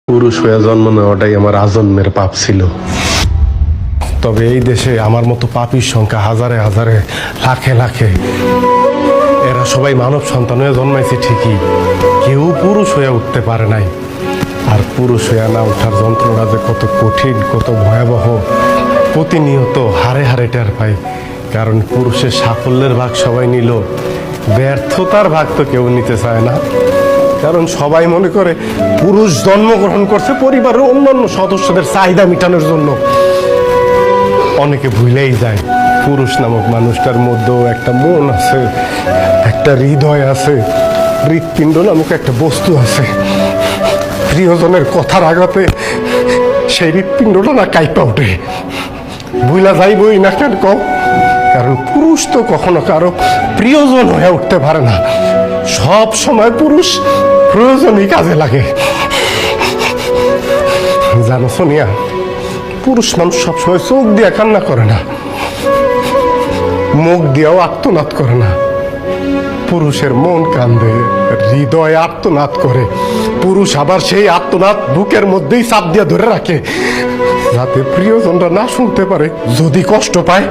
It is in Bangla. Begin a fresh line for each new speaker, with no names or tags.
পুরুষ হয়ে জন্ম নেওয়াটাই আমার আজন্মের পাপ ছিল।
তবে এই দেশে আমার মতো পাপীর সংখ্যা হাজারে হাজারে, লাখে লাখে। এরা সবাই মানব সন্তান হয়ে জন্মাইছে ঠিকই, কেউ পুরুষ হয়ে উঠতে পারে নাই। আর পুরুষ হয়ে না ওঠার যন্ত্রণা যে কত কঠিন, কত ভয়াবহ, প্রতিনিয়ত হারে হারে টের পাই। কারণ পুরুষের সাফল্যের ভাগ সবাই নিল, ব্যর্থতার ভাগ তো কেউ নিতে চায় না। কারণ সবাই মনে করে পুরুষ জন্মগ্রহণ করছে পরিবারের অন্যান্য সদস্যদের চাহিদা মেটানোর জন্য। অনেকে ভুলেই যায় পুরুষ নামক মানুষটার মধ্যেও একটা মন আছে, একটা হৃদয় আছে, হৃৎপিণ্ড নামক একটা বস্তু আছে। প্রিয়জনের কথার আঘাতে সেই হৃৎপিণ্ডটা না কাইপা ওঠে। ভুলা যাইবই না কেন কও? কারণ পুরুষ তো কখনো কারো প্রিয়জন হয়ে উঠতে পারে না। সব সময় পুরুষ প্রয়োজনই কাজে লাগে। জানো সোনিয়া, পুরুষ মানুষ সবসময় চোখ দিয়ে কান্না করে না, মুখ দিয়েও আর্তনাদ করে না। পুরুষের মন কান্দে, হৃদয় আর্তনাদ করে। পুরুষ আবার সেই আর্তনাদ বুকের মধ্যেই চাপ দিয়ে ধরে রাখে, যাতে প্রিয়জনরা না শুনতে পারে। যদি কষ্ট পায়